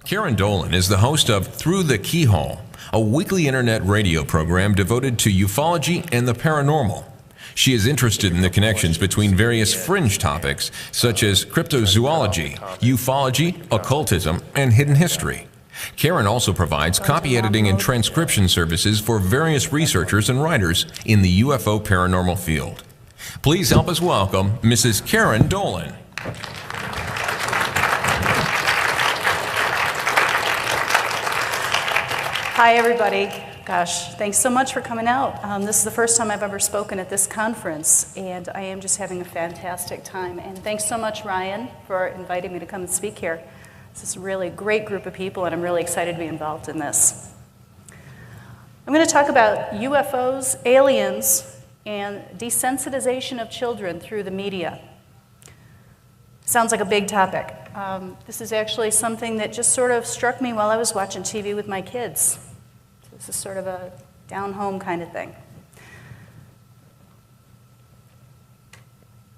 Karyn Dolan is the host of Through the Keyhole, a weekly internet radio program devoted to ufology and the paranormal. She is interested in the connections between various fringe topics such as cryptozoology, ufology, occultism, and hidden history. Karyn also provides copy editing and transcription services for various researchers and writers in the UFO paranormal field. Please help us welcome Mrs. Karyn Dolan. Hi, everybody. Gosh, thanks so much for coming out. This is the first time I've ever spoken at this conference, and I am just having a fantastic time. And thanks so much, Ryan, for inviting me to come and speak here. This is a really great group of people, and I'm really excited to be involved in this. I'm going to talk about UFOs, aliens, and desensitization of children through the media. Sounds like a big topic. This is actually something that just sort of struck me while I was watching TV with my kids. So this is sort of a down-home kind of thing.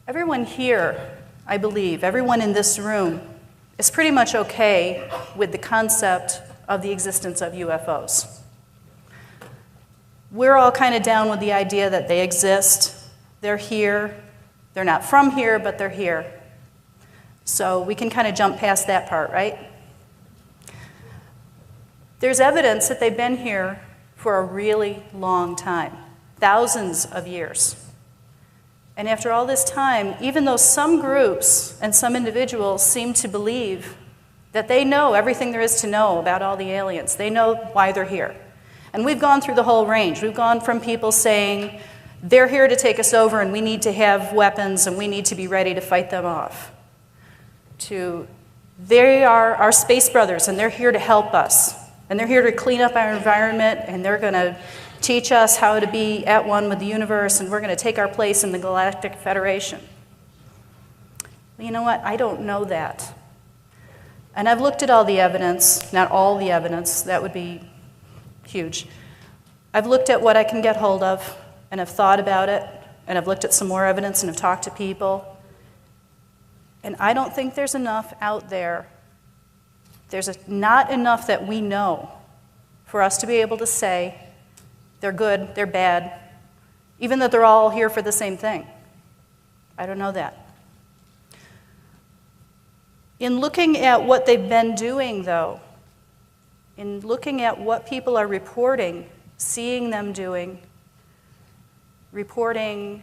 Everyone here, I believe, everyone in this room, is pretty much okay with the concept of the existence of UFOs. We're all kind of down with the idea that they exist, they're here, they're not from here, but they're here. So we can kind of jump past that part, right? There's evidence that they've been here for a really long time, thousands of years. And after all this time, even though some groups and some individuals seem to believe that they know everything there is to know about all the aliens, they know why they're here. And we've gone through the whole range. We've gone from people saying, they're here to take us over and we need to have weapons and we need to be ready to fight them off, to they are our space brothers and they're here to help us. And they're here to clean up our environment and they're going to teach us how to be at one with the universe and we're going to take our place in the Galactic Federation. Well, you know what? I don't know that. And I've looked at all the evidence, not all the evidence, that would be huge. I've looked at what I can get hold of and I've thought about it and I've looked at some more evidence and I've talked to people. And I don't think there's enough out there. There's not enough that we know for us to be able to say they're good, they're bad, even that they're all here for the same thing. I don't know that. In looking at what they've been doing, though, in looking at what people are reporting, seeing them doing, reporting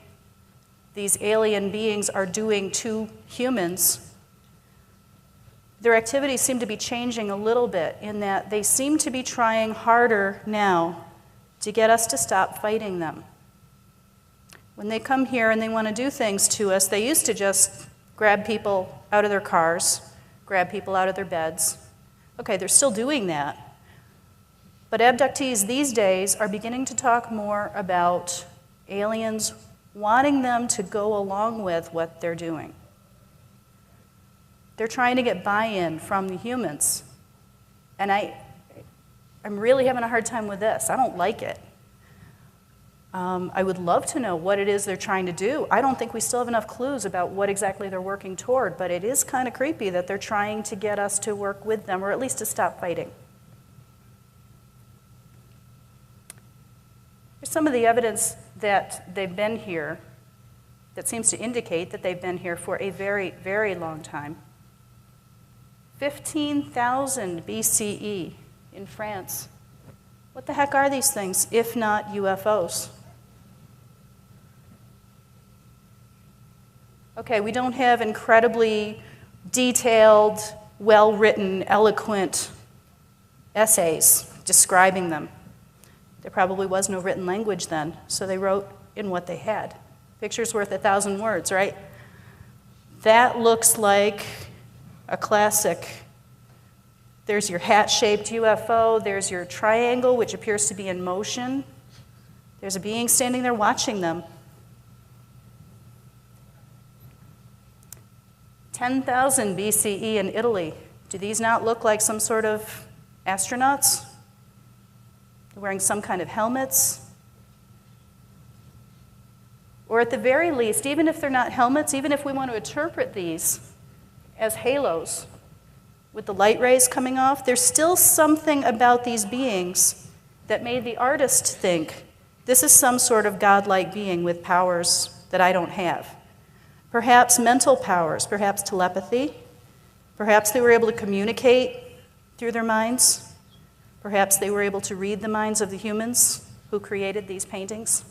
these alien beings are doing to humans, their activities seem to be changing a little bit in that they seem to be trying harder now to get us to stop fighting them. When they come here and they want to do things to us, they used to just grab people out of their cars, grab people out of their beds. Okay, they're still doing that. But abductees these days are beginning to talk more about aliens wanting them to go along with what they're doing. They're trying to get buy-in from the humans. And I'm really having a hard time with this. I don't like it. I would love to know what it is they're trying to do. I don't think we still have enough clues about what exactly they're working toward, but it is kind of creepy that they're trying to get us to work with them, or at least to stop fighting. Here's some of the evidence that they've been here that seems to indicate that they've been here for a very, very long time. 15,000 BCE in France. What the heck are these things, if not UFOs? Okay, we don't have incredibly detailed, well-written, eloquent essays describing them. There probably was no written language then, so they wrote in what they had. Picture's worth 1,000 words, right? That looks like a classic. There's your hat-shaped UFO. There's your triangle, which appears to be in motion. There's a being standing there watching them. 10,000 BCE in Italy. Do these not look like some sort of astronauts? They're wearing some kind of helmets? Or at the very least, even if they're not helmets, even if we want to interpret these as halos, with the light rays coming off, there's still something about these beings that made the artist think, this is some sort of godlike being with powers that I don't have. Perhaps mental powers, perhaps telepathy, perhaps they were able to communicate through their minds, perhaps they were able to read the minds of the humans who created these paintings.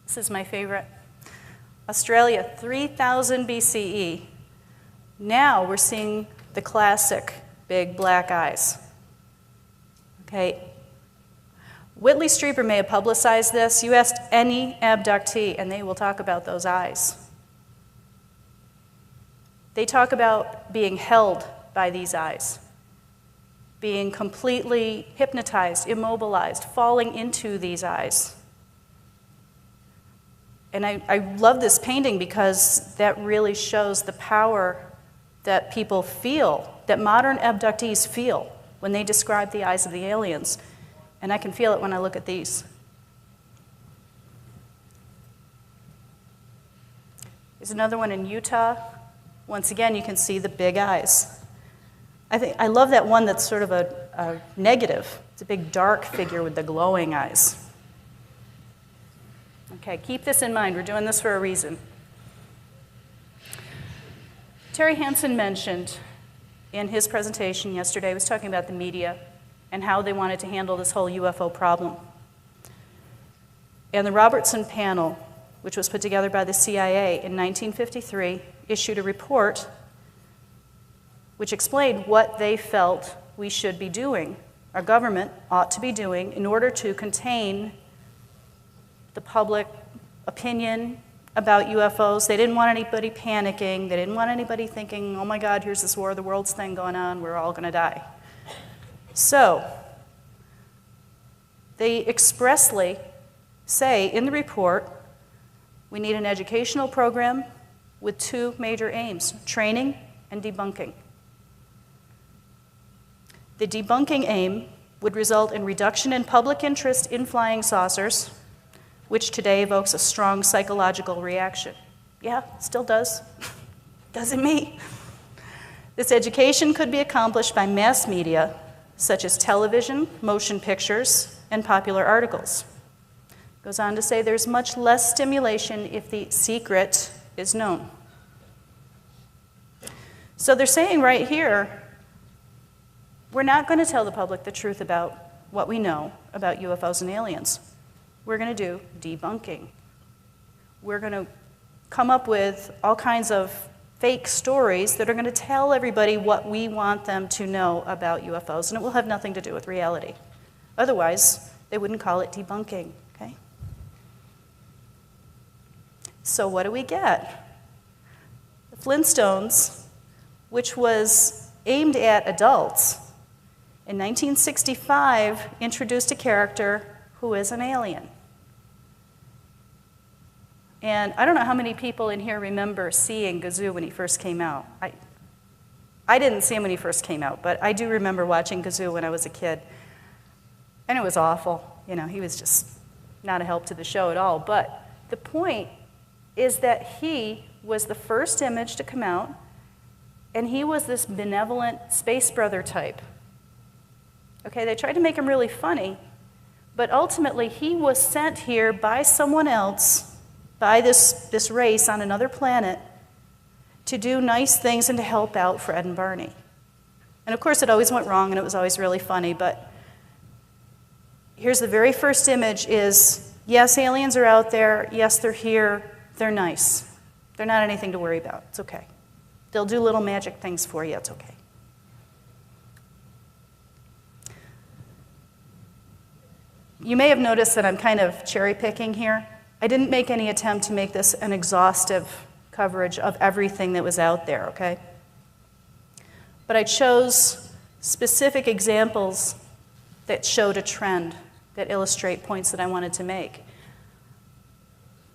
This is my favorite. Australia, 3000 BCE. Now we're seeing the classic big black eyes. Okay. Whitley Strieber may have publicized this. You asked any abductee, and they will talk about those eyes. They talk about being held by these eyes, being completely hypnotized, immobilized, falling into these eyes. And I love this painting because that really shows the power that people feel, that modern abductees feel when they describe the eyes of the aliens. And I can feel it when I look at these. There's another one in Utah. Once again, you can see the big eyes. I love that one that's sort of a negative. It's a big dark figure with the glowing eyes. Okay, keep this in mind. We're doing this for a reason. Terry Hansen mentioned in his presentation yesterday, he was talking about the media and how they wanted to handle this whole UFO problem. And the Robertson panel, which was put together by the CIA in 1953, issued a report which explained what they felt we should be doing, our government ought to be doing, in order to contain the public opinion about UFOs. They didn't want anybody panicking. They didn't want anybody thinking, oh my God, here's this War of the Worlds thing going on, we're all going to die. So, they expressly say in the report, we need an educational program with two major aims, training and debunking. The debunking aim would result in reduction in public interest in flying saucers, which today evokes a strong psychological reaction. Yeah, still does. Does in me. This education could be accomplished by mass media, such as television, motion pictures, and popular articles. Goes on to say there's much less stimulation if the secret is known. So they're saying right here, we're not going to tell the public the truth about what we know about UFOs and aliens. We're going to do debunking. We're going to come up with all kinds of fake stories that are going to tell everybody what we want them to know about UFOs, and it will have nothing to do with reality. Otherwise, they wouldn't call it debunking, okay? So what do we get? The Flintstones, which was aimed at adults, in 1965 introduced a character who is an alien. And I don't know how many people in here remember seeing Gazoo when he first came out. I didn't see him when he first came out, but I do remember watching Gazoo when I was a kid. And it was awful. You know, he was just not a help to the show at all. But the point is that he was the first image to come out, and he was this benevolent space brother type. Okay, they tried to make him really funny, but ultimately he was sent here by someone else, by this race on another planet, to do nice things and to help out Fred and Barney. And of course it always went wrong and it was always really funny, but here's the very first image is, yes, aliens are out there, yes, they're here, they're nice. They're not anything to worry about, it's okay. They'll do little magic things for you, it's okay. You may have noticed that I'm kind of cherry picking here. I didn't make any attempt to make this an exhaustive coverage of everything that was out there, okay? But I chose specific examples that showed a trend, that illustrate points that I wanted to make.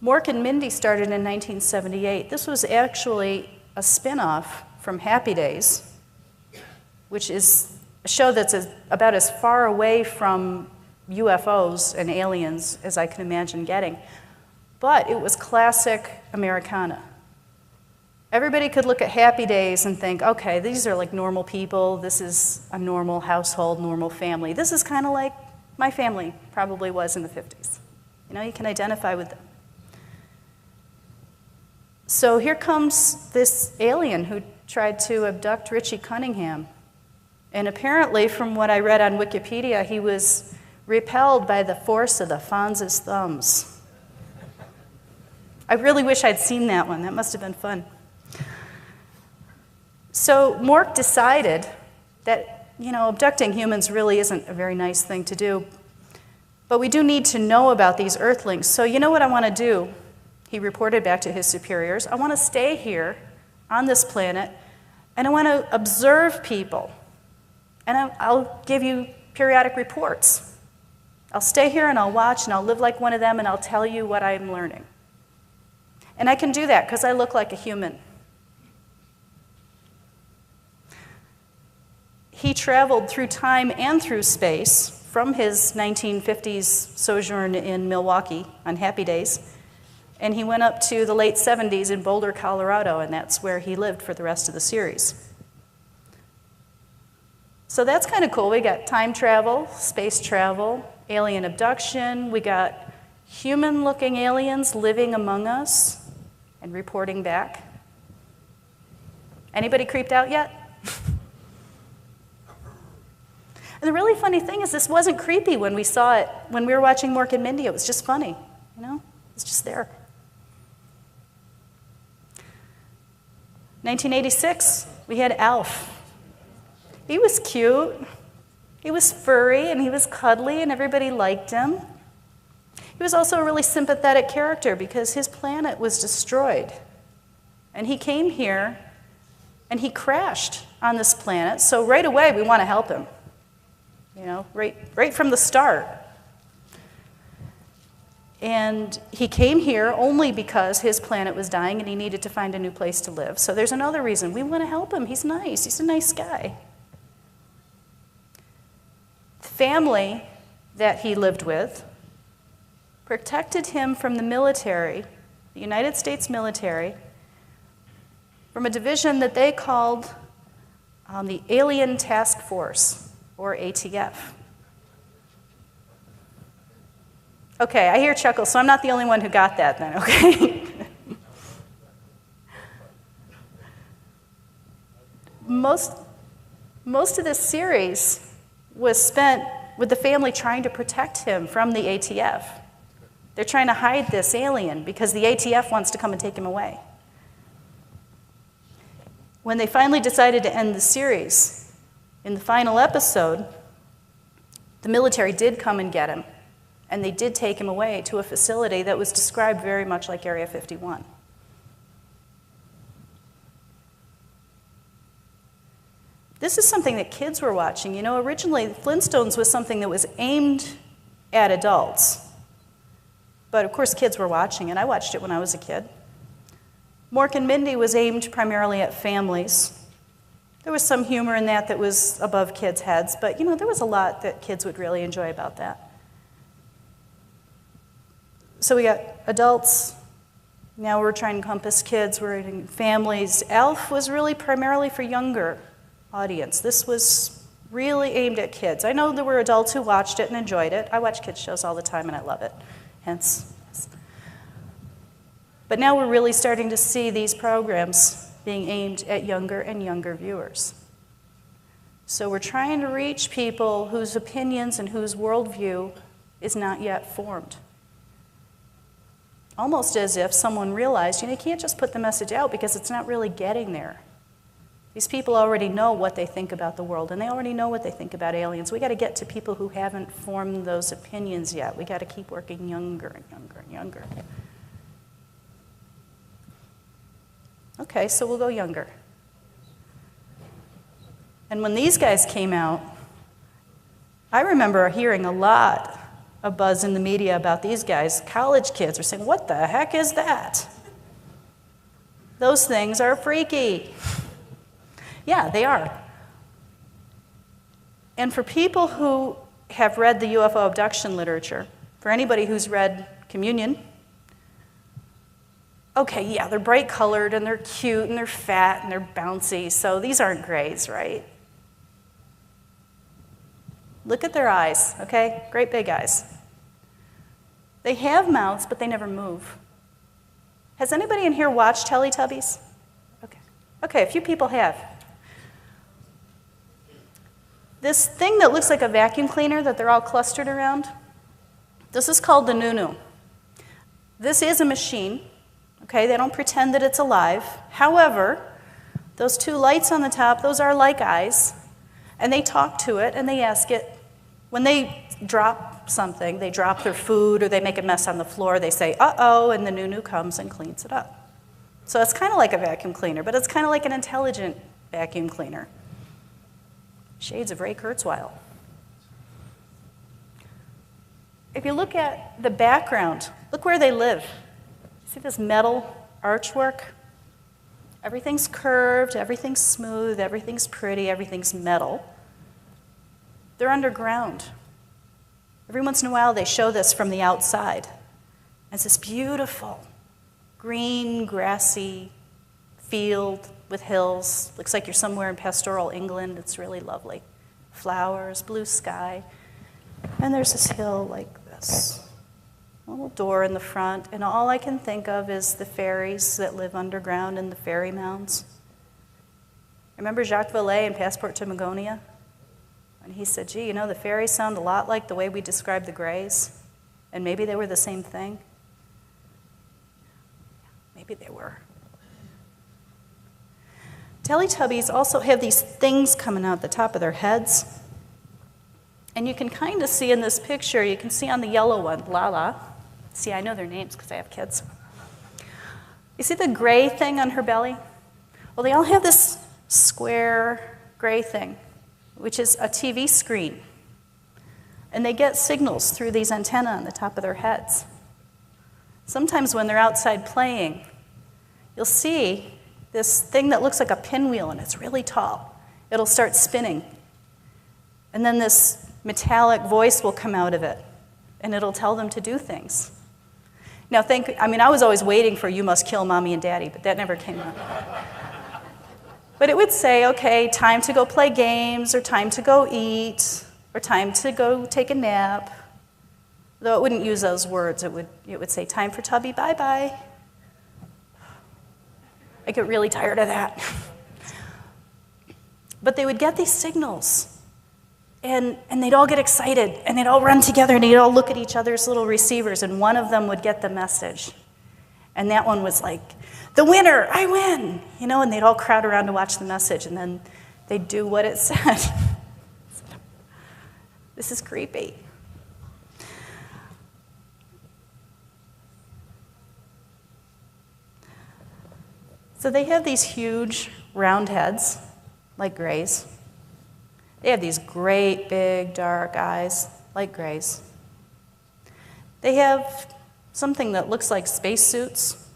Mork and Mindy started in 1978. This was actually a spin-off from Happy Days, which is a show that's about as far away from UFOs and aliens as I can imagine getting. But it was classic Americana. Everybody could look at Happy Days and think, okay, these are like normal people. This is a normal household, normal family. This is kind of like my family probably was in the 50s. You know, you can identify with them. So here comes this alien who tried to abduct Richie Cunningham. And apparently, from what I read on Wikipedia, he was repelled by the force of the Fonz's thumbs. I really wish I'd seen that one. That must have been fun. So Mork decided that, you know, abducting humans really isn't a very nice thing to do. But we do need to know about these Earthlings. So you know what I want to do? He reported back to his superiors. I want to stay here on this planet, and I want to observe people. And I'll give you periodic reports. I'll stay here and I'll watch and I'll live like one of them and I'll tell you what I'm learning. And I can do that because I look like a human. He traveled through time and through space from his 1950s sojourn in Milwaukee on Happy Days, and he went up to the late 70s in Boulder, Colorado, and that's where he lived for the rest of the series. So that's kind of cool. We got time travel, space travel, alien abduction. We got human-looking aliens living among us and reporting back. Anybody creeped out yet? And the really funny thing is this wasn't creepy when we saw it, when we were watching Mork and Mindy. It was just funny, you know? It's just there. 1986, we had Alf. He was cute, he was furry, and he was cuddly, and everybody liked him. He was also a really sympathetic character because his planet was destroyed. And he came here, and he crashed on this planet, so right away we want to help him. You know, right from the start. And he came here only because his planet was dying and he needed to find a new place to live. So there's another reason. We want to help him. He's nice. He's a nice guy. The family that he lived with protected him from the military, the United States military, from a division that they called the Alien Task Force, or ATF. Okay, I hear chuckles, so I'm not the only one who got that then, okay? Most of this series was spent with the family trying to protect him from the ATF. They're trying to hide this alien because the ATF wants to come and take him away. When they finally decided to end the series, in the final episode, the military did come and get him, and they did take him away to a facility that was described very much like Area 51. This is something that kids were watching. You know, originally, Flintstones was something that was aimed at adults. But of course, kids were watching, and I watched it when I was a kid. Mork and Mindy was aimed primarily at families. There was some humor in that was above kids' heads, but you know, there was a lot that kids would really enjoy about that. So we got adults, now we're trying to encompass kids, we're in families. Alf was really primarily for younger audience. This was really aimed at kids. I know there were adults who watched it and enjoyed it. I watch kids shows all the time and I love it, hence. But now we're really starting to see these programs being aimed at younger and younger viewers. So we're trying to reach people whose opinions and whose worldview is not yet formed. Almost as if someone realized, you know, you can't just put the message out because it's not really getting there. These people already know what they think about the world, and they already know what they think about aliens. We got to get to people who haven't formed those opinions yet. We got to keep working younger and younger and younger. Okay, so we'll go younger. And when these guys came out, I remember hearing a lot of buzz in the media about these guys. College kids were saying, what the heck is that? Those things are freaky. Yeah, they are. And for people who have read the UFO abduction literature, for anybody who's read Communion, Okay, yeah, they're bright colored and they're cute and they're fat and they're bouncy, so these aren't grays, right? Look at their eyes, okay? Great big eyes. They have mouths, but they never move. Has anybody in here watched Teletubbies? Okay. Okay, a few people have. This thing that looks like a vacuum cleaner that they're all clustered around, this is called the Nunu. This is a machine, okay? They don't pretend that it's alive. However, those two lights on the top, those are like eyes, and they talk to it and they ask it. When they drop something, they drop their food or they make a mess on the floor, they say, uh-oh, and the Nunu comes and cleans it up. So it's kind of like a vacuum cleaner, but it's kind of like an intelligent vacuum cleaner. Shades of Ray Kurzweil. If you look at the background, look where they live. See this metal archwork? Everything's curved, everything's smooth, everything's pretty, everything's metal. They're underground. Every once in a while, they show this from the outside. It's this beautiful, green, grassy field with hills. Looks like you're somewhere in pastoral England. It's really lovely. Flowers, blue sky. And there's this hill like this. A little door in the front. And all I can think of is the fairies that live underground in the fairy mounds. Remember Jacques Vallée in Passport to Magonia? And he said, gee, you know, the fairies sound a lot like the way we describe the grays. And maybe they were the same thing. Maybe they were. Teletubbies also have these things coming out the top of their heads. And you can kind of see in this picture, you can see on the yellow one, Lala. See, I know their names because I have kids. You see the gray thing on her belly? Well, they all have this square gray thing, which is a TV screen. And they get signals through these antennae on the top of their heads. Sometimes when they're outside playing, you'll see this thing that looks like a pinwheel, and it's really tall. It'll start spinning. And then this metallic voice will come out of it, and it'll tell them to do things. Now, I was always waiting for "you must kill mommy and daddy," but that never came out. But it would say, okay, time to go play games, or time to go eat, or time to go take a nap. Though it wouldn't use those words. It would say, time for Tubby, bye-bye. I get really tired of that. But they would get these signals, and they'd all get excited, and they'd all run together, and they'd all look at each other's little receivers, and one of them would get the message. And that one was like, the winner, I win, you know, and they'd all crowd around to watch the message, and then they'd do what it said. This is creepy. So they have these huge round heads, like grays. They have these great big dark eyes, like grays. They have something that looks like spacesuits.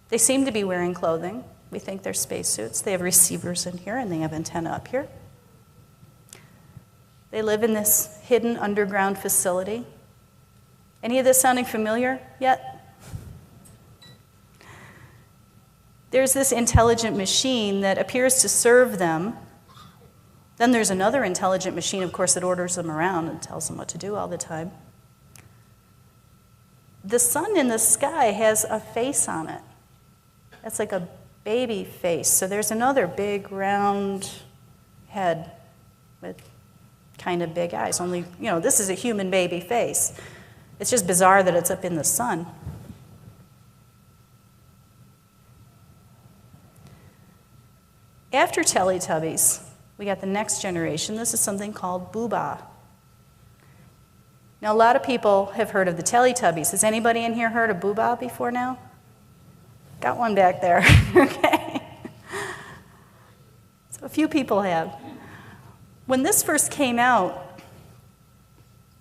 They seem to be wearing clothing. We think they're spacesuits. They have receivers in here, and they have antenna up here. They live in this hidden underground facility. Any of this sounding familiar yet? There's this intelligent machine that appears to serve them. Then there's another intelligent machine, of course, that orders them around and tells them what to do all the time. The sun in the sky has a face on it. That's like a baby face. So there's another big round head with kind of big eyes. Only, this is a human baby face. It's just bizarre that it's up in the sun. After Teletubbies, we got the next generation. This is something called Booba. Now, a lot of people have heard of the Teletubbies. Has anybody in here heard of Booba before now? Got one back there. Okay. So a few people have. When this first came out,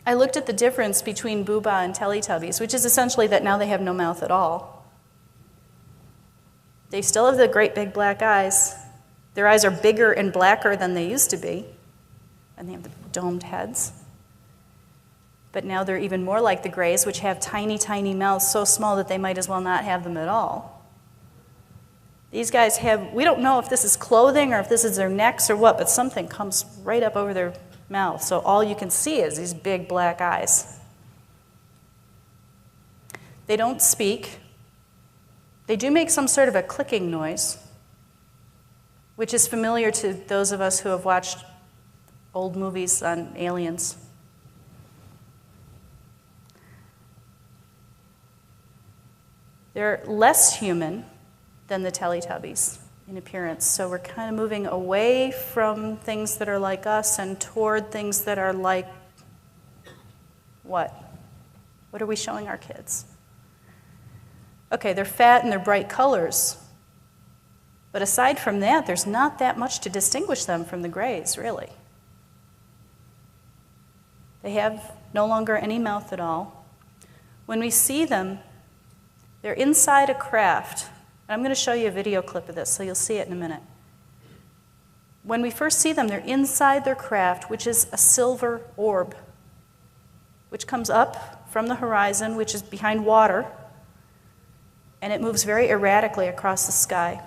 I looked at the difference between Booba and Teletubbies, which is essentially that now they have no mouth at all. They still have the great big black eyes. Their eyes are bigger and blacker than they used to be, and they have the domed heads. But now they're even more like the grays, which have tiny, tiny mouths so small that they might as well not have them at all. These guys have, we don't know if this is clothing or if this is their necks or what, but something comes right up over their mouth. So all you can see is these big black eyes. They don't speak. They do make some sort of a clicking noise, which is familiar to those of us who have watched old movies on aliens. They're less human than the Teletubbies in appearance. So we're kind of moving away from things that are like us and toward things that are like what? What are we showing our kids? Okay, they're fat and they're bright colors. But aside from that, there's not that much to distinguish them from the grays, really. They have no longer any mouth at all. When we see them, they're inside a craft. I'm going to show you a video clip of this, so you'll see it in a minute. When we first see them, they're inside their craft, which is a silver orb, which comes up from the horizon, which is behind water, and it moves very erratically across the sky.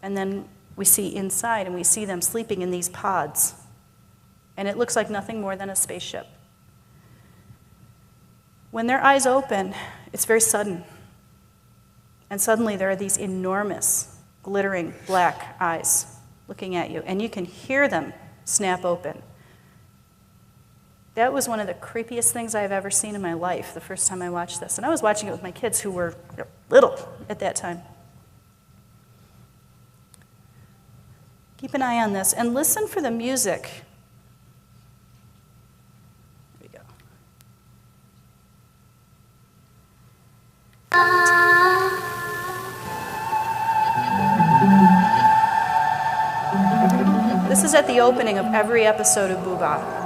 And then we see inside, and we see them sleeping in these pods. And it looks like nothing more than a spaceship. When their eyes open, it's very sudden. And suddenly there are these enormous, glittering black eyes looking at you. And you can hear them snap open. That was one of the creepiest things I've ever seen in my life the first time I watched this. And I was watching it with my kids who were little at that time. Keep an eye on this and listen for the music. There we go. This is at the opening of every episode of Booba.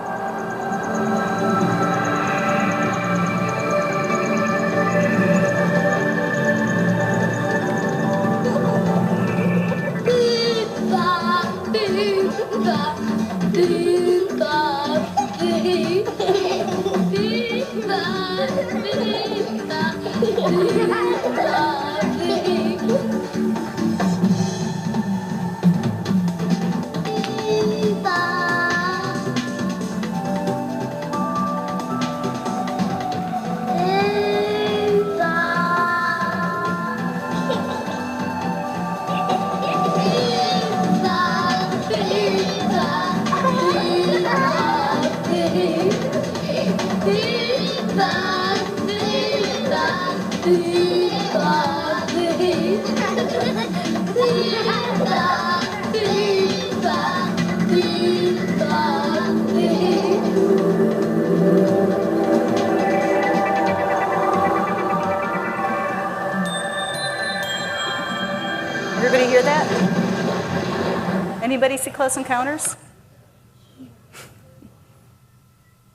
Everybody hear that? Anybody see Close Encounters?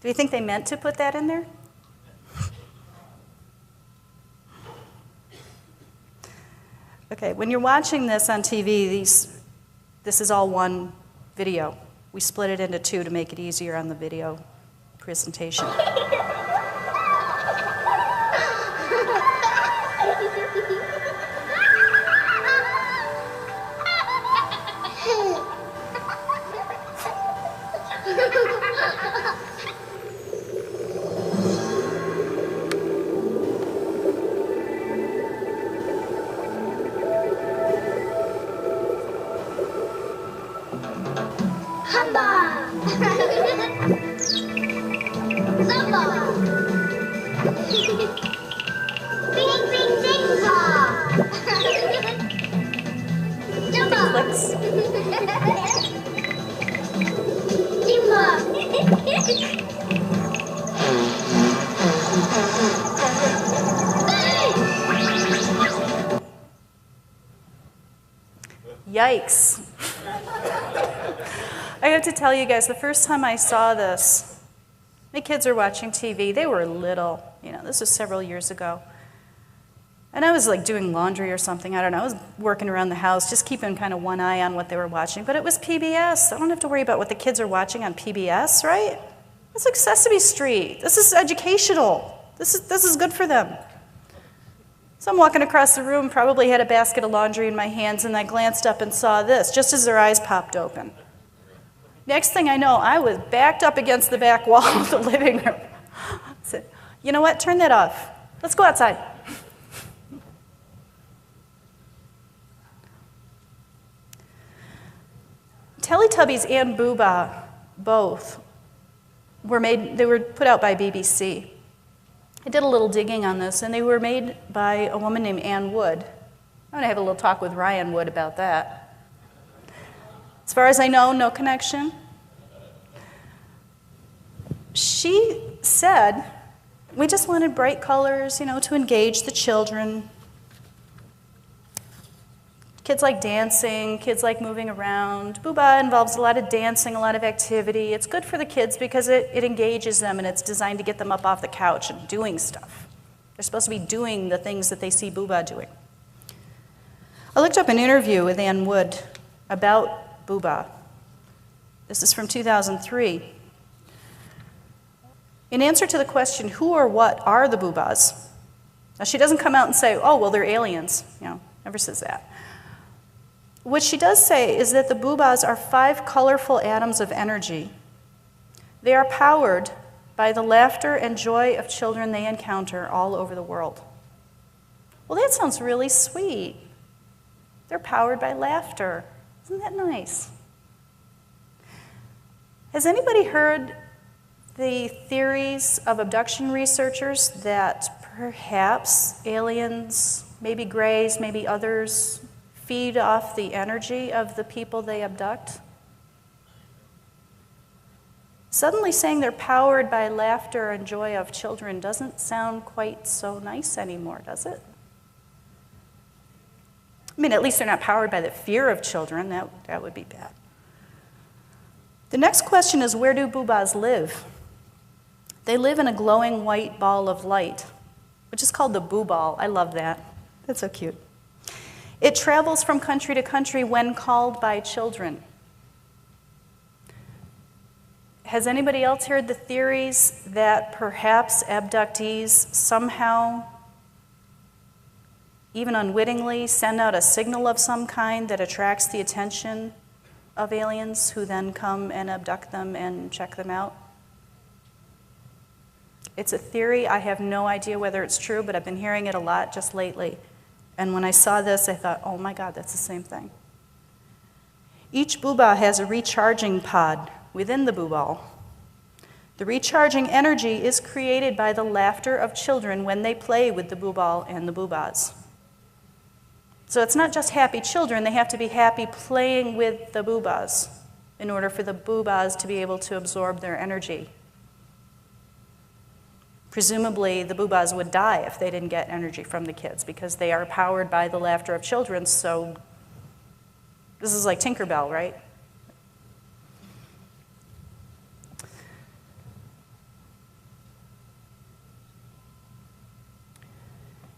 Do you think they meant to put that in there? Okay, when you're watching this on TV, this is all one video. We split it into two to make it easier on the video presentation. Yikes. I have to tell you guys, the first time I saw this, my kids are watching TV. They were little. This was several years ago. And I was like doing laundry or something. I don't know. I was working around the house, just keeping kind of one eye on what they were watching. But it was PBS. I don't have to worry about what the kids are watching on PBS, right? It's like Sesame Street. This is educational. This is good for them. So I'm walking across the room, probably had a basket of laundry in my hands, and I glanced up and saw this, just as their eyes popped open. Next thing I know, I was backed up against the back wall of the living room. I said, you know what, turn that off. Let's go outside. Teletubbies and Booba both they were put out by BBC. I did a little digging on this, and they were made by a woman named Ann Wood. I'm going to have a little talk with Ryan Wood about that. As far as I know, no connection. She said, we just wanted bright colors, to engage the children. Kids like dancing, kids like moving around. Booba involves a lot of dancing, a lot of activity. It's good for the kids because it engages them, and it's designed to get them up off the couch and doing stuff. They're supposed to be doing the things that they see Booba doing. I looked up an interview with Ann Wood about Booba. This is from 2003. In answer to the question, who or what are the Boobas? Now, she doesn't come out and say, oh, well, they're aliens. Never says that. What she does say is that the Boobas are 5 colorful atoms of energy. They are powered by the laughter and joy of children they encounter all over the world. Well, that sounds really sweet. They're powered by laughter. Isn't that nice? Has anybody heard the theories of abduction researchers that perhaps aliens, maybe grays, maybe others, feed off the energy of the people they abduct? Suddenly saying they're powered by laughter and joy of children doesn't sound quite so nice anymore, does it? I mean, at least they're not powered by the fear of children. That would be bad. The next question is, where do Boobas live? They live in a glowing white ball of light, which is called the Boo Ball. I love that. That's so cute. It travels from country to country when called by children. Has anybody else heard the theories that perhaps abductees somehow, even unwittingly, send out a signal of some kind that attracts the attention of aliens who then come and abduct them and check them out? It's a theory. I have no idea whether it's true, but I've been hearing it a lot just lately. And when I saw this, I thought, oh my God, that's the same thing. Each Booba has a recharging pod within the Boo Ball. The recharging energy is created by the laughter of children when they play with the Boo Ball and the Boobas. So it's not just happy children, they have to be happy playing with the Boobas in order for the Boobas to be able to absorb their energy. Presumably, the Boobas would die if they didn't get energy from the kids because they are powered by the laughter of children, so this is like Tinkerbell, right?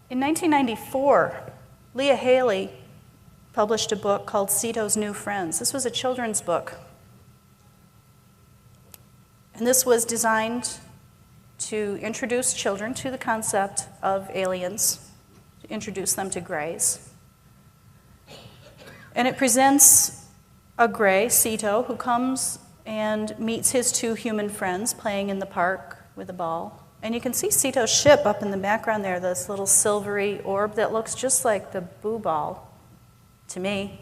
In 1994, Leah Haley published a book called Cito's New Friends. This was a children's book. And this was designed to introduce children to the concept of aliens, to introduce them to grays. And it presents a gray, Cito, who comes and meets his 2 human friends playing in the park with a ball. And you can see Cito's ship up in the background there, this little silvery orb that looks just like the Boo Ball to me.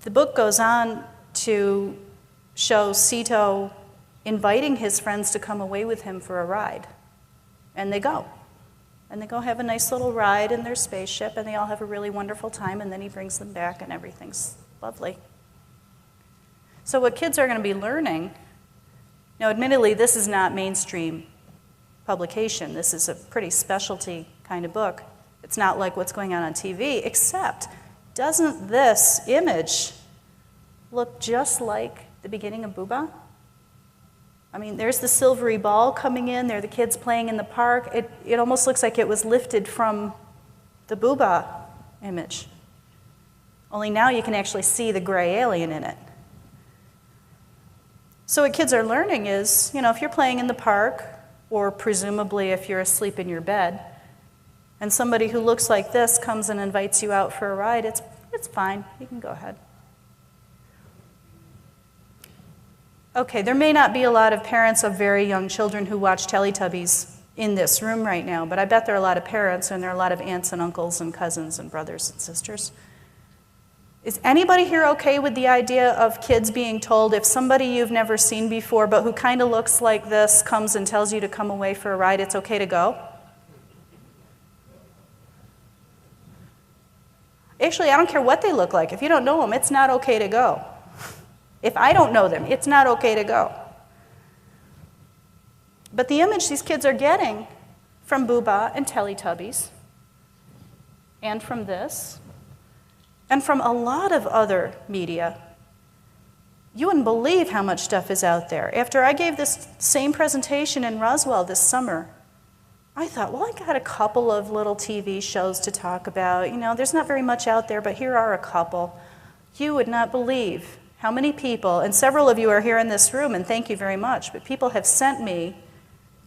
The book goes on to show Cito inviting his friends to come away with him for a ride. And they go. And they go have a nice little ride in their spaceship, and they all have a really wonderful time, and then he brings them back, and everything's lovely. So what kids are going to be learning, now admittedly, this is not mainstream publication. This is a pretty specialty kind of book. It's not like what's going on TV, except doesn't this image look just like the beginning of Booba? I mean, there's the silvery ball coming in, there are the kids playing in the park. It almost looks like it was lifted from the Booba image. Only now you can actually see the gray alien in it. So what kids are learning is, if you're playing in the park, or presumably if you're asleep in your bed, and somebody who looks like this comes and invites you out for a ride, it's fine. You can go ahead. Okay, there may not be a lot of parents of very young children who watch Teletubbies in this room right now, but I bet there are a lot of parents, and there are a lot of aunts and uncles and cousins and brothers and sisters. Is anybody here okay with the idea of kids being told if somebody you've never seen before but who kind of looks like this comes and tells you to come away for a ride, it's okay to go? Actually, I don't care what they look like. If you don't know them, it's not okay to go. If I don't know them, it's not okay to go. But the image these kids are getting from Booba and Teletubbies, and from this, and from a lot of other media, you wouldn't believe how much stuff is out there. After I gave this same presentation in Roswell this summer, I thought, well, I got a couple of little TV shows to talk about. There's not very much out there, but here are a couple. You would not believe how many people, and several of you are here in this room, and thank you very much, but people have sent me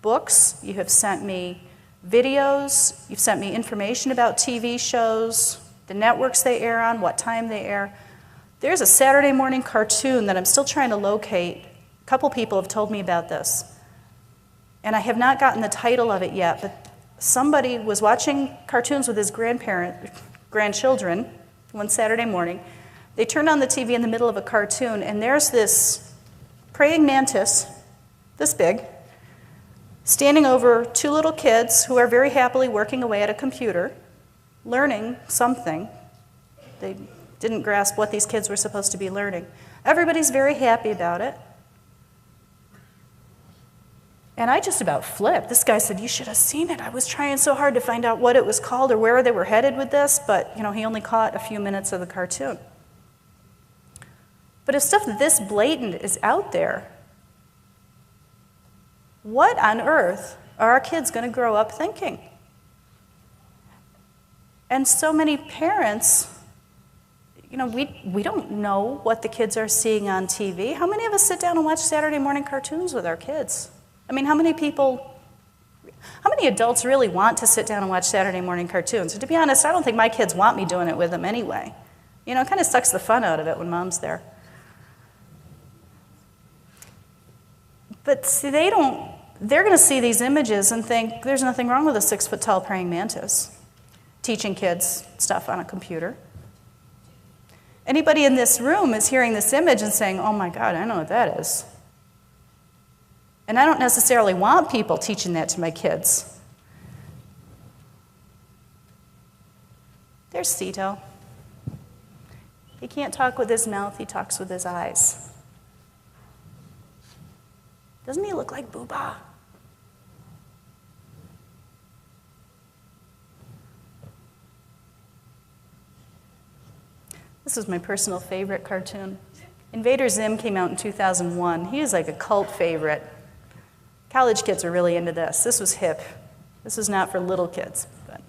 books, you have sent me videos, you've sent me information about TV shows, the networks they air on, what time they air. There's a Saturday morning cartoon that I'm still trying to locate. A couple people have told me about this. And I have not gotten the title of it yet, but somebody was watching cartoons with his grandchildren one Saturday morning. They turned on the TV in the middle of a cartoon, and there's this praying mantis, this big, standing over two little kids who are very happily working away at a computer, learning something. They didn't grasp what these kids were supposed to be learning. Everybody's very happy about it. And I just about flipped. This guy said, you should have seen it. I was trying so hard to find out what it was called or where they were headed with this, but he only caught a few minutes of the cartoon. But if stuff this blatant is out there, what on earth are our kids going to grow up thinking? And so many parents, we don't know what the kids are seeing on TV. How many of us sit down and watch Saturday morning cartoons with our kids? How many adults really want to sit down and watch Saturday morning cartoons? And to be honest, I don't think my kids want me doing it with them anyway. It kind of sucks the fun out of it when mom's there. But see, they're going to see these images and think there's nothing wrong with a 6-foot-tall praying mantis teaching kids stuff on a computer. Anybody in this room is hearing this image and saying, oh my God, I know what that is. And I don't necessarily want people teaching that to my kids. There's Cito. He can't talk with his mouth, he talks with his eyes. Doesn't he look like Booba? This was my personal favorite cartoon. Invader Zim came out in 2001. He was like a cult favorite. College kids are really into this. This was hip. This was not for little kids. But.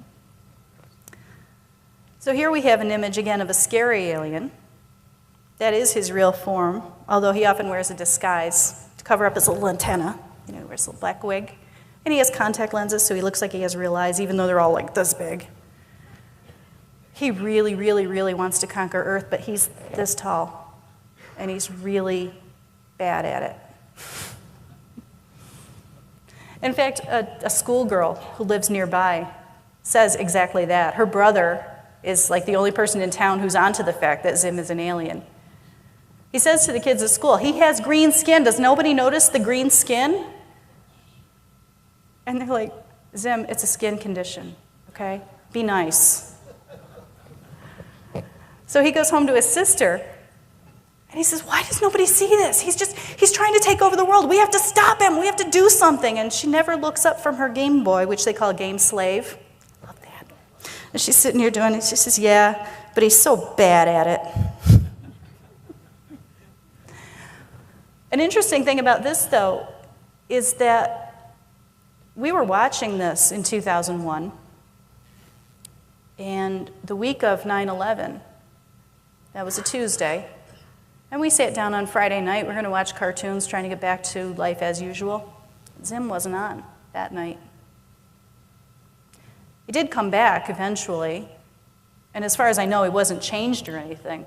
So here we have an image again of a scary alien. That is his real form, although he often wears a disguise to cover up his little antenna. He wears a little black wig. And he has contact lenses, so he looks like he has real eyes, even though they're all like this big. He really, really, really wants to conquer Earth, but he's this tall, and he's really bad at it. In fact, a schoolgirl who lives nearby says exactly that. Her brother is like the only person in town who's onto the fact that Zim is an alien. He says to the kids at school, he has green skin. Does nobody notice the green skin? And they're like, Zim, it's a skin condition, okay? Be nice. So he goes home to his sister, and he says, why does nobody see this? He's trying to take over the world. We have to stop him. We have to do something. And she never looks up from her Game Boy, which they call Game Slave. I love that. And she's sitting here doing it. She says, yeah, but he's so bad at it. An interesting thing about this, though, is that we were watching this in 2001, and the week of 9/11, that was a Tuesday, And we sat down on Friday night. We're going to watch cartoons, trying to get back to life as usual. Zim wasn't on that night. He did come back eventually, and as far as I know, he wasn't changed or anything.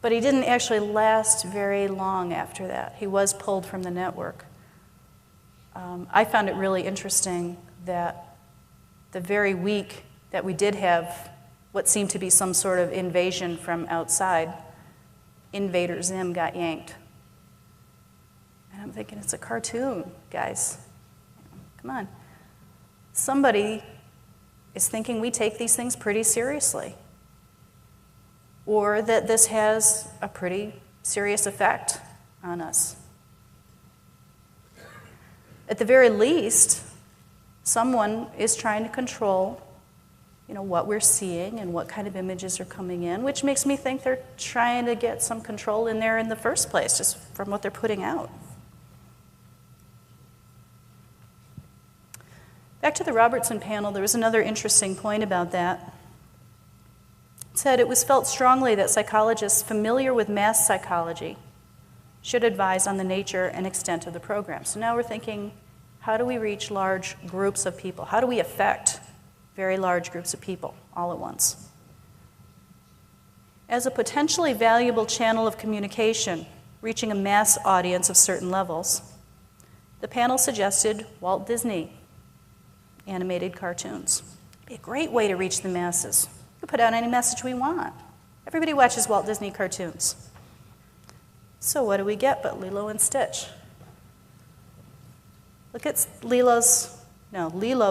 But he didn't actually last very long after that. He was pulled from the network. I found it really interesting that the very week that we did have what seemed to be some sort of invasion from outside, Invader Zim got yanked. And I'm thinking, it's a cartoon, guys. Come on. Somebody is thinking we take these things pretty seriously, or that this has a pretty serious effect on us. At the very least, someone is trying to control, what we're seeing and what kind of images are coming in, which makes me think they're trying to get some control in there in the first place, just from what they're putting out. Back to the Robertson panel, there was another interesting point about that. It said it was felt strongly that psychologists familiar with mass psychology should advise on the nature and extent of the program. So now we're thinking, how do we reach large groups of people? How do we affect very large groups of people all at once? As a potentially valuable channel of communication, reaching a mass audience of certain levels, the panel suggested Walt Disney animated cartoons. It'd be a great way to reach the masses. We can put out any message we want. Everybody watches Walt Disney cartoons. So what do we get but Lilo and Stitch? Look at Lilo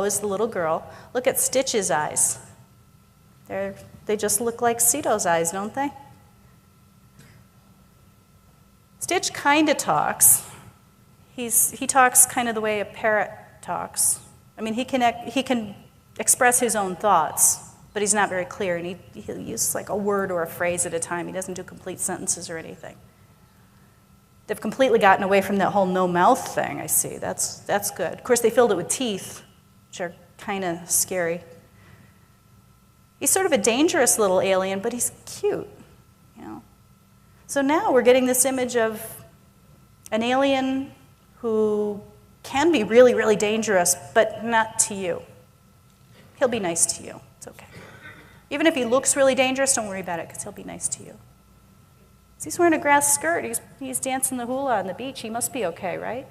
is the little girl. Look at Stitch's eyes. They just look like Ceto's eyes, don't they? Stitch kind of talks. He talks kind of the way a parrot talks. I mean, he can express his own thoughts, but he's not very clear, and he'll use like a word or a phrase at a time. He doesn't do complete sentences or anything. They've completely gotten away from that whole no-mouth thing, I see. That's good. Of course, they filled it with teeth, which are kind of scary. He's sort of a dangerous little alien, but he's cute, So now we're getting this image of an alien who can be really, really dangerous, but not to you. He'll be nice to you. It's okay. Even if he looks really dangerous, don't worry about it, because he'll be nice to you. He's wearing a grass skirt. He's dancing the hula on the beach. He must be okay, right?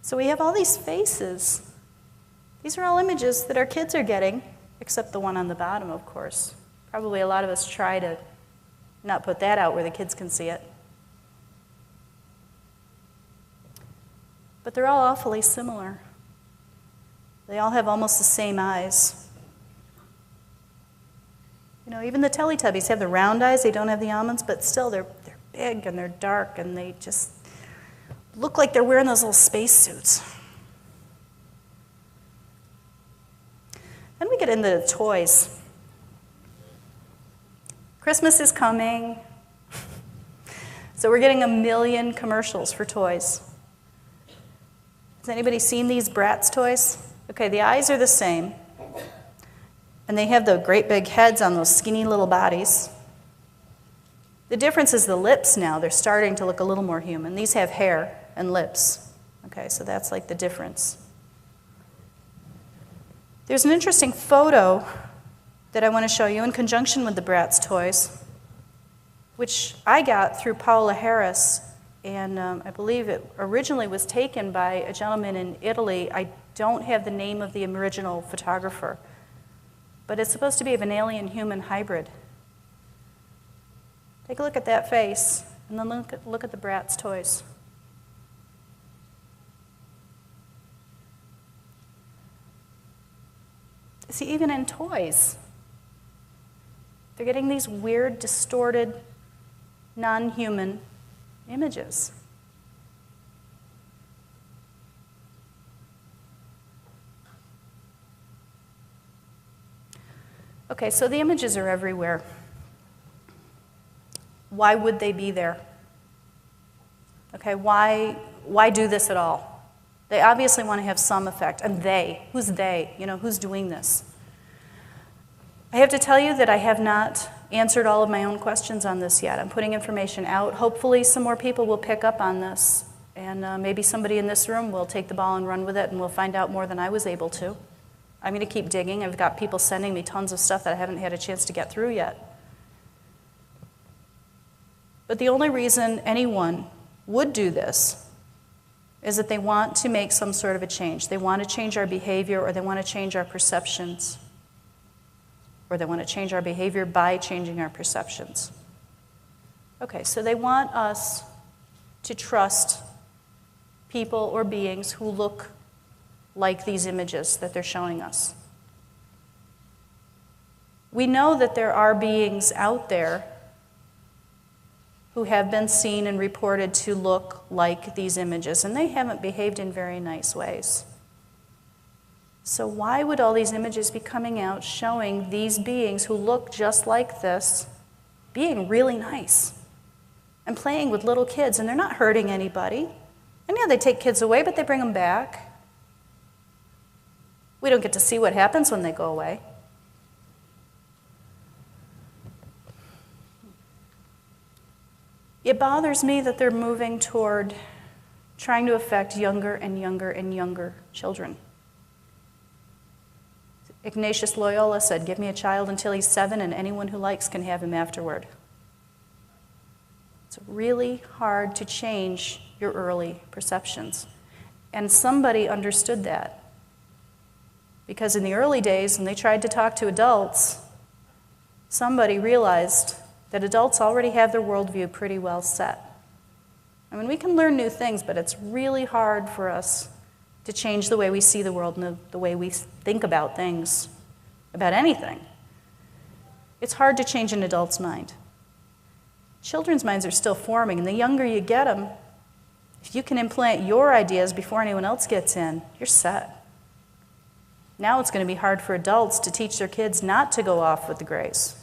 So we have all these faces. These are all images that our kids are getting, except the one on the bottom, of course. Probably a lot of us try to not put that out where the kids can see it. But they're all awfully similar. They all have almost the same eyes. Even the Teletubbies have the round eyes. They don't have the almonds, but still they're big and they're dark and they just look like they're wearing those little space suits. Then we get into the toys. Christmas is coming, so we're getting 1 million commercials for toys. Has anybody seen these Bratz toys? Okay, the eyes are the same, and they have the great big heads on those skinny little bodies. The difference is the lips now. They're starting to look a little more human. These have hair and lips. Okay, so that's like the difference. There's an interesting photo that I want to show you in conjunction with the Bratz toys, which I got through Paola Harris, and I believe it originally was taken by a gentleman in Italy. I don't have the name of the original photographer, but it's supposed to be of an alien-human hybrid. Take a look at that face, and then look at the Bratz toys. See, even in toys, they're getting these weird, distorted, non-human images. Okay, so the images are everywhere. Why would they be there? Okay, why do this at all? They obviously want to have some effect. And they, who's they? Who's doing this? I have to tell you that I have not answered all of my own questions on this yet. I'm putting information out. Hopefully some more people will pick up on this, and maybe somebody in this room will take the ball and run with it, and we'll find out more than I was able to. I'm going to keep digging. I've got people sending me tons of stuff that I haven't had a chance to get through yet. But the only reason anyone would do this is that they want to make some sort of a change. They want to change our behavior, or they want to change our perceptions. Or they want to change our behavior by changing our perceptions. Okay, so they want us to trust people or beings who look like these images that they're showing us. We know that there are beings out there who have been seen and reported to look like these images, and they haven't behaved in very nice ways. So why would all these images be coming out showing these beings who look just like this being really nice and playing with little kids, and they're not hurting anybody? And yeah, they take kids away, but they bring them back. We don't get to see what happens when they go away. It bothers me that they're moving toward trying to affect younger and younger and younger children. Ignatius Loyola said, "Give me a child until he's 7, and anyone who likes can have him afterward." It's really hard to change your early perceptions. And somebody understood that. Because in the early days, when they tried to talk to adults, somebody realized that adults already have their worldview pretty well set. I mean, we can learn new things, but it's really hard for us to change the way we see the world and the way we think about things, about anything. It's hard to change an adult's mind. Children's minds are still forming, and the younger you get them, if you can implant your ideas before anyone else gets in, you're set. Now it's going to be hard for adults to teach their kids not to go off with the grays.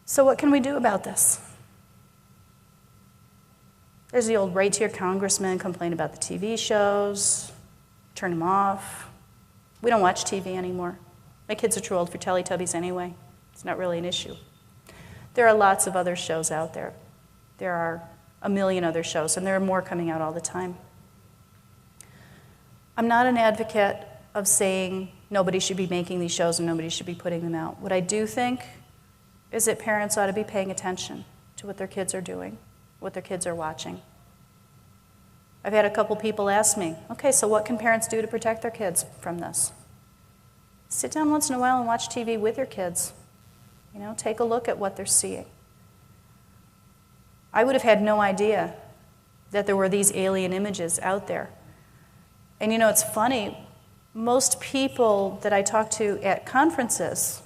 So what can we do about this? There's the old write to your congressman, complain about the TV shows, turn them off. We don't watch TV anymore. My kids are too old for Teletubbies anyway. It's not really an issue. There are lots of other shows out there. There are a million other shows, and there are more coming out all the time. I'm not an advocate of saying nobody should be making these shows and nobody should be putting them out. What I do think is that parents ought to be paying attention to what their kids are doing, what their kids are watching. I've had a couple people ask me, okay, so what can parents do to protect their kids from this? Sit down once in a while and watch TV with your kids. You know, take a look at what they're seeing. I would have had no idea that there were these alien images out there. And you know, it's funny, most people that I talk to at conferences,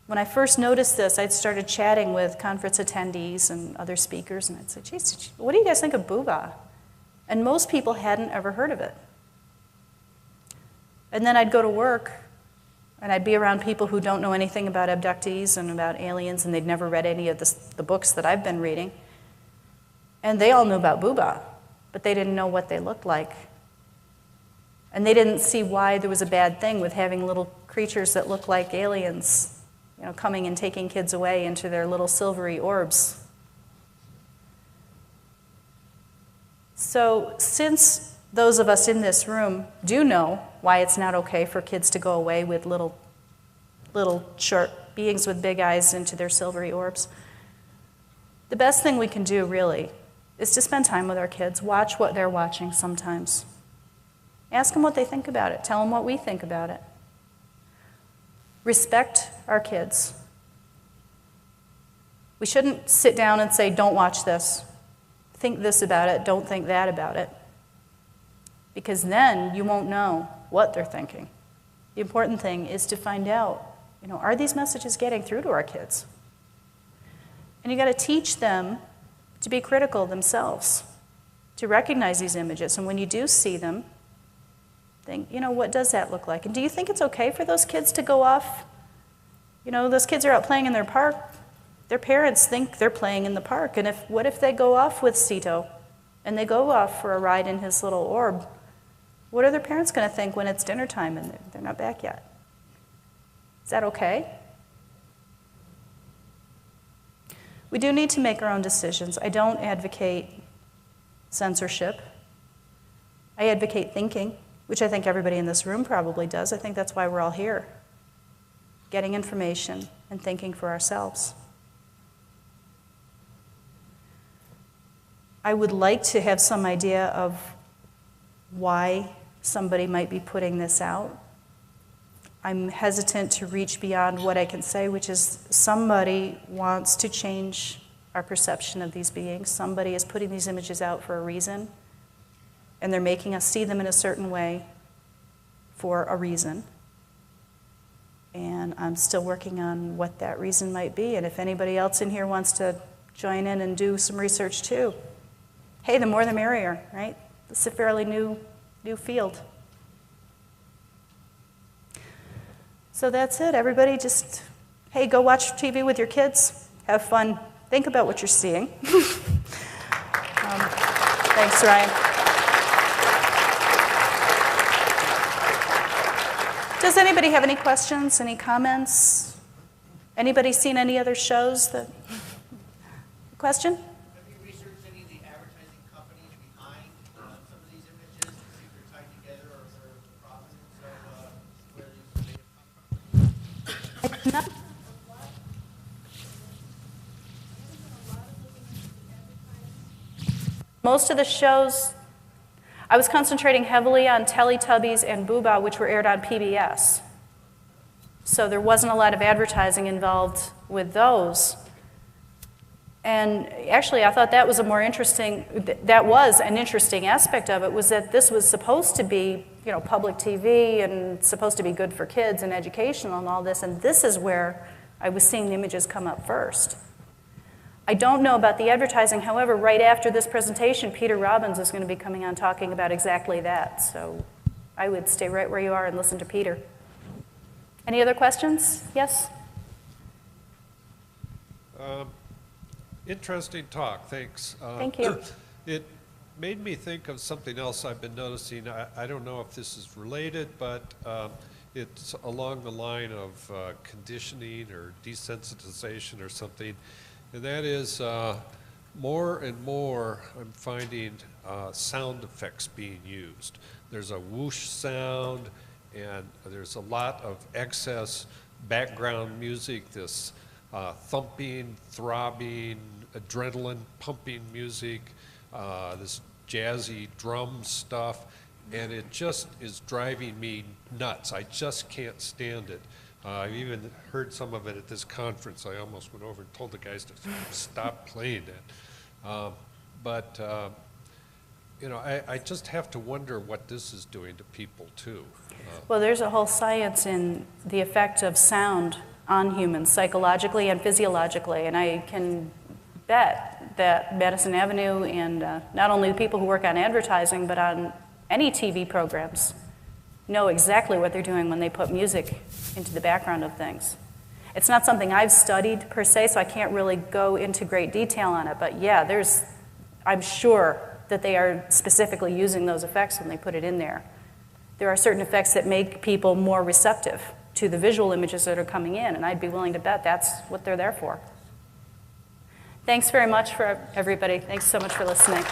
when I first noticed this, I'd started chatting with conference attendees and other speakers, and I'd say, geez, what do you guys think of Booba? And most people hadn't ever heard of it. And then I'd go to work, and I'd be around people who don't know anything about abductees and about aliens, and they'd never read any of the books that I've been reading. And they all knew about Booba, but they didn't know what they looked like. And they didn't see why there was a bad thing with having little creatures that look like aliens, you know, coming and taking kids away into their little silvery orbs. So since those of us in this room do know why it's not okay for kids to go away with little short beings with big eyes into their silvery orbs, the best thing we can do, really, is to spend time with our kids, watch what they're watching sometimes. Ask them what they think about it. Tell them what we think about it. Respect our kids. We shouldn't sit down and say, don't watch this. Think this about it, don't think that about it. Because then you won't know what they're thinking. The important thing is to find out, you know, are these messages getting through to our kids? And you got to teach them to be critical themselves, to recognize these images. And when you do see them, think, you know, what does that look like? And do you think it's okay for those kids to go off? You know, those kids are out playing in their park. Their parents think they're playing in the park. And what if they go off with Cito and they go off for a ride in his little orb? What are their parents going to think when it's dinner time and they're not back yet? Is that okay? We do need to make our own decisions. I don't advocate censorship. I advocate thinking, which I think everybody in this room probably does. I think that's why we're all here, getting information and thinking for ourselves. I would like to have some idea of why somebody might be putting this out. I'm hesitant to reach beyond what I can say, which is somebody wants to change our perception of these beings. Somebody is putting these images out for a reason, and they're making us see them in a certain way for a reason. And I'm still working on what that reason might be, and if anybody else in here wants to join in and do some research too, hey, the more the merrier, right? It's a fairly new field. So that's it. Everybody just, hey, go watch TV with your kids. Have fun. Think about what you're seeing. Thanks, Ryan. Does anybody have any questions, any comments? Anybody seen any other shows that? Question? Have you researched any of the advertising companies behind some of these images to see if they're tied together or if they're the provenance of where these may have come from? Most of the shows, I was concentrating heavily on Teletubbies and Booba, which were aired on PBS. So there wasn't a lot of advertising involved with those. And actually, I thought that was that was an interesting aspect of it, was that this was supposed to be, public TV and supposed to be good for kids and educational and all this, and this is where I was seeing the images come up first. I don't know about the advertising. However, right after this presentation, Peter Robbins is going to be coming on talking about exactly that. So I would stay right where you are and listen to Peter. Any other questions? Yes? Interesting talk, thanks. Thank you. It made me think of something else I've been noticing. I don't know if this is related, but it's along the line of conditioning or desensitization or something. And that is more and more I'm finding sound effects being used. There's a whoosh sound, and there's a lot of excess background music, this thumping, throbbing, adrenaline pumping music, this jazzy drum stuff, and it just is driving me nuts. I just can't stand it. I've even heard some of it at this conference. I almost went over and told the guys to stop playing it. I just have to wonder what this is doing to people too. Well, there's a whole science in the effect of sound on humans, psychologically and physiologically, and I can bet that Madison Avenue and not only the people who work on advertising, but on any TV programs, know exactly what they're doing when they put music into the background of things. It's not something I've studied per se, so I can't really go into great detail on it, but yeah, I'm sure that they are specifically using those effects when they put it in there. There are certain effects that make people more receptive to the visual images that are coming in, and I'd be willing to bet that's what they're there for. Thanks very much for everybody. Thanks so much for listening.